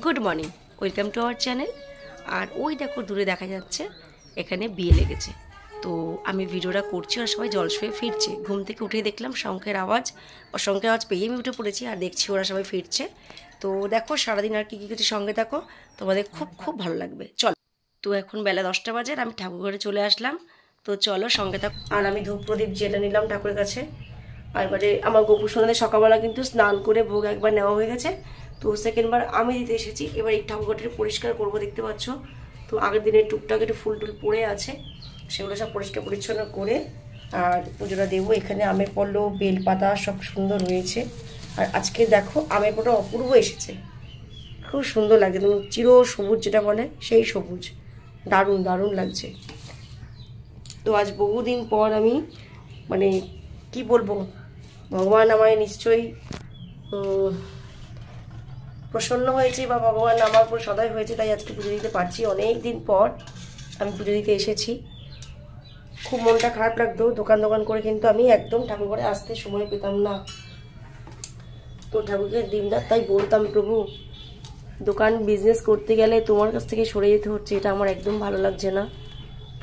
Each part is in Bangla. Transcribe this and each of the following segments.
Good morning, welcome to our channel. আর ওই দেখো দূরে দেখা যাচ্ছে এখানে বিয়ে লেগেছে। তো আমি ভিডিওটা করছি আর সবাই জলসয়ে ফিরছে। ঘুম থেকে উঠে দেখলাম শঙ্খের আওয়াজ, ও শঙ্খের আওয়াজ পেয়ে আমি উঠে পড়েছি আর দেখছি ওরা সবাই ফিরছে। তো দেখো সারাদিন আর কী কী কিছু সঙ্গে থাকো, তোমাদের খুব খুব ভালো লাগবে। চলো, তো এখন বেলা 10টা বাজে আর আমি ঠাকুর ঘরে চলে আসলাম। তো চলো সঙ্গে থাকো। আর আমি ধূপ প্রদীপ জেলে নিলাম ঠাকুরের কাছে। আর এবারে আমার গোপুর সন্ধ্যায় সকালবেলা কিন্তু স্নান করে ভোগ একবার নেওয়া হয়ে গেছে। তো সেকেন্ডবার আমি দিতে এসেছি। এবার এই ঠাকুরঘরটা পরিষ্কার করবো, দেখতে পাচ্ছ। তো আগের দিনের টুকটাক একটু ফুল টুল পড়ে আছে, সেগুলো সব পরিষ্কার পরিচ্ছন্ন করে আর পুজোটা দেবো। এখানে আমের পল্লব, বেলপাতা সব সুন্দর হয়েছে। আর আজকে দেখো আমের পল্লব অপূর্ব এসেছে, খুব সুন্দর লাগছে। তুমি চির সবুজ যেটা বলে সেই সবুজ, দারুণ দারুণ লাগছে। তো আজ বহুদিন পর আমি মানে কি বলবো, ভগবান আমায় নিশ্চয়ই প্রসন্ন হয়েছে বা ভগবান আমার উপর সদয় হয়েছে, তাই আজকে পুজো দিতে পারছি। অনেক দিন পর আমি পুজো দিতে এসেছি। খুব মনটা খারাপ লাগতো দোকান করে, কিন্তু আমি একদম ঠাকুর ঘরে আসতে সময় পেতাম না। তো ঠাকুরকে দিনরাত তাই বলতাম, প্রভু দোকান বিজনেস করতে গেলে তোমার কাছ থেকে সরে যেতে হচ্ছে, এটা আমার একদম ভালো লাগছে না।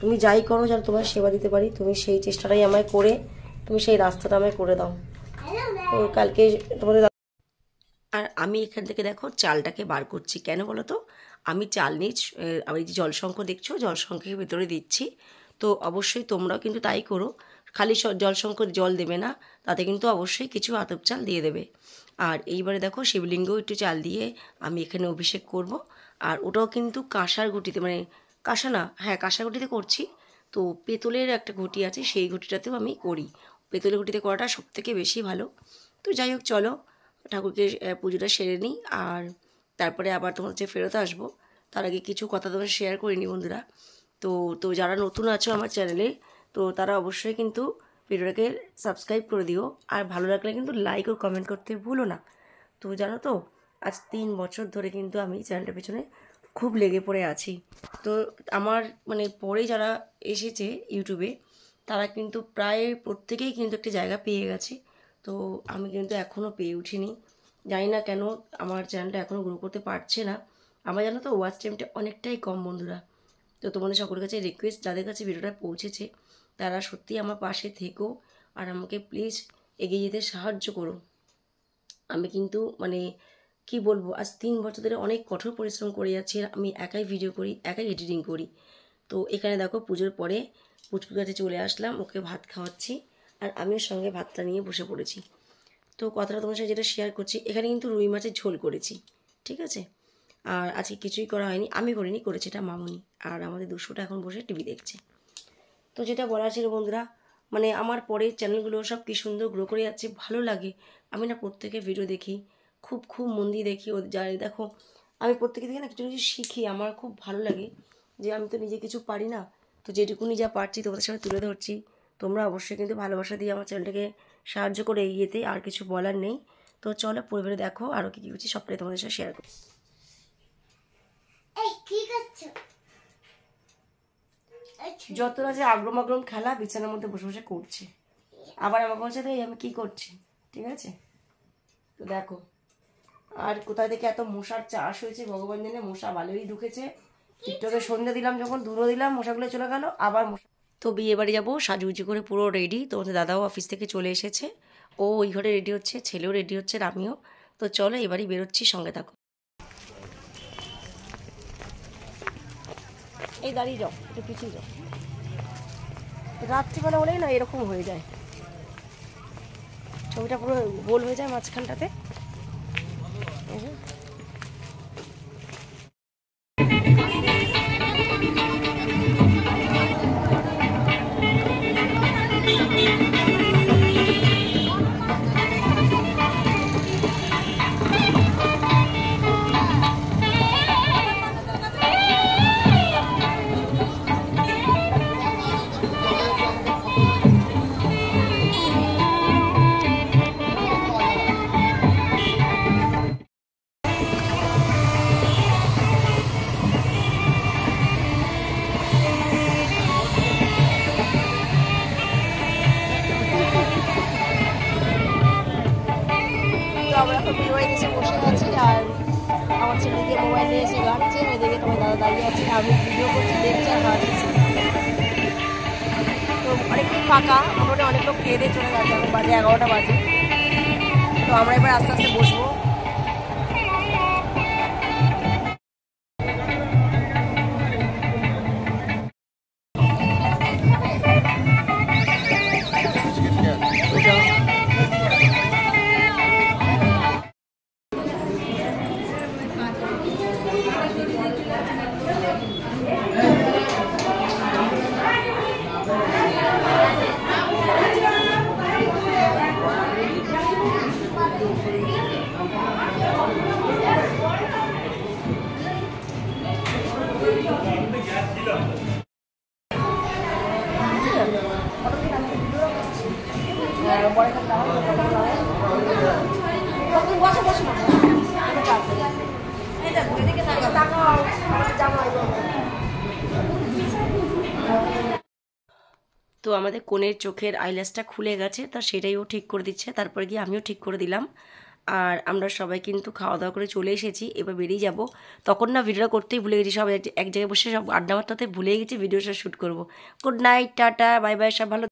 তুমি যাই করো যেন তোমার সেবা দিতে পারি, তুমি সেই চেষ্টাটাই আমায় করে, তুমি সেই রাস্তাটা আমায় করে দাও। তো কালকে তোমাদের আর আমি এখান থেকে দেখো চালটাকে বার করছি। কেন বলো তো, আমি চাল নিয়ে আমি যে জলশঙ্খ দেখছো, জলশঙ্খের ভেতরে দিচ্ছি। তো অবশ্যই তোমরাও কিন্তু তাই করো, খালি জলশঙ্খ জল দেবে না, তাতে কিন্তু অবশ্যই কিছু আতপ চাল দিয়ে দেবে। আর এইবারে দেখো শিবলিঙ্গও একটু চাল দিয়ে আমি এখানে অভিষেক করব। আর ওটাও কিন্তু কাঁসার ঘটিতে, মানে কাঁসা না, হ্যাঁ কাঁসার ঘটিতে করছি। তো পেতলের একটা ঘটি আছে, সেই ঘটিটাতেও আমি করি। পেতলের ঘটিতে করাটা সবথেকে বেশি ভালো। তো যাই হোক, চলো ঠাকুরকে পুজোটা সেরে নিই আর তারপরে আবার তোমার হচ্ছে ফেরত আসবো। তার আগে কিছু কথা তোমার শেয়ার করিনি বন্ধুরা। তো তো যারা নতুন আছো আমার চ্যানেলে, তো তারা অবশ্যই কিন্তু ভিডিওটাকে সাবস্ক্রাইব করে দিও। আর ভালো লাগলে কিন্তু লাইক ও কমেন্ট করতে ভুলো না। তো জানো তো, আজ 3 বছর ধরে কিন্তু আমি চ্যানেলটার পেছনে খুব লেগে পড়ে আছি। তো আমার মানে পরে যারা এসেছে ইউটিউবে, তারা কিন্তু প্রায় প্রত্যেকেই কিন্তু একটা জায়গা পেয়ে গেছে। তো আমি কিন্তু এখনও পেয়ে উঠিনি, জানি না কেন আমার চ্যানেলটা এখনও গ্রো করতে পারছে না। আমার জানো তো ওয়াচ টাইমটা অনেকটাই কম বন্ধুরা। তো তোমাদের সকলের কাছে রিকোয়েস্ট, যাদের কাছে ভিডিওটা পৌঁছেছে তারা সত্যিই আমার পাশে থেকো আর আমাকে প্লিজ এগিয়ে যেতে সাহায্য করো। আমি কিন্তু মানে কি বলবো, আজ 3 বছর ধরে অনেক কঠোর পরিশ্রম করে যাচ্ছি। আমি একাই ভিডিও করি, একাই এডিটিং করি। তো এখানে দেখো পুজোর পরে পুচকুর কাছে চলে আসলাম, ওকে ভাত খাওয়াচ্ছি আর আমিও সঙ্গে ভাতটা নিয়ে বসে পড়েছি। তো কথাটা তোমার সাথে যেটা শেয়ার করছি, এখানে কিন্তু রুই মাছের ঝোল করেছি, ঠিক আছে। আর আজকে কিছুই করা হয়নি, আমি করিনি, করেছে এটা মামুনি। আর আমাদের দুশোটা এখন বসে টিভি দেখছে। তো যেটা বলার ছিল বন্ধুরা, মানে আমার পরের চ্যানেলগুলো সব কী সুন্দর গ্রো করে যাচ্ছে, ভালো লাগে। আমি না প্রত্যেকের ভিডিও দেখি, খুব খুব মন দিয়ে দেখি। ও যাই দেখো, আমি প্রত্যেকে থেকে না কিছু কিছু শিখি, আমার খুব ভালো লাগে। যে আমি তো নিজে কিছু পারি না, তো যেটুকুনি যা পারছি তোমাদের সামনে তুলে ধরছি। তোমরা অবশ্যই কিন্তু ভালোবাসা দিয়ে আমার চ্যানেলটাকে সাহায্য করে এগিয়ে যেতে, আর কিছু বলার নেই। তো চলো পরিবারে দেখো আরও কী কী করছি সবটাই তোমাদের সাথে শেয়ার করি। যতটা যে আগ্রম খেলা বিছানার মধ্যে বসে বসে করছে, আবার আমাকে বলছে তো আমি কি করছি, ঠিক আছে। তো দেখো, আর কোথায় থেকে এত মশার চাষ হয়েছে ভগবান জানে, মশা ভালোই ঢুকেছে। টিকটকে সন্ধ্যা দিলাম যখন, ধুনো দিলাম, মশাগুলো চলে গেল আবার মশা। তো বিয়ে বাড়ি যাবো, সাজুগুজু করে পুরো রেডি। তো আমাদের দাদাও অফিস থেকে চলে এসেছে, ও ওই ঘরে রেডি হচ্ছে, ছেলেও রেডি হচ্ছে, আর আমিও। তো চলো এবারই বেরোচ্ছি, সঙ্গে থাকো। এই দাঁড়িয়ে যাও, একটু পিছিয়ে যাও। রাত্রিবেলা হলেই না এরকম হয়ে যায়, ছবিটা পুরো গোল হয়ে যায় মাঝখানটাতে। আমি ভিডিও করছি, দেখছি আর হাসছি। তো অনেকটা ফাঁকা, মোটামুটি অনেক লোক খেয়ে দিয়ে চলে গেছে, এখন বাজে 11টা বাজে। তো আমরা এবার আস্তে আস্তে বসবো। তো আমাদের কোণের চোখের আইল্যাশটা খুলে গেছে, তা সেটাই ও ঠিক করে দিচ্ছে, তারপরে গিয়ে আমিও ঠিক করে দিলাম। আর আমরা সবাই কিন্তু খাওয়া দাওয়া করে চলে এসেছি, এবার বেরিয়ে যাব। তখন না ভিডিওটা করতেই ভুলে গেছি, সব এক জায়গায় বসে সব আড্ডা মারতে ভুলে গেছি ভিডিওটা শ্যুট করব। Good night, tata, bye bye, সব ভালো।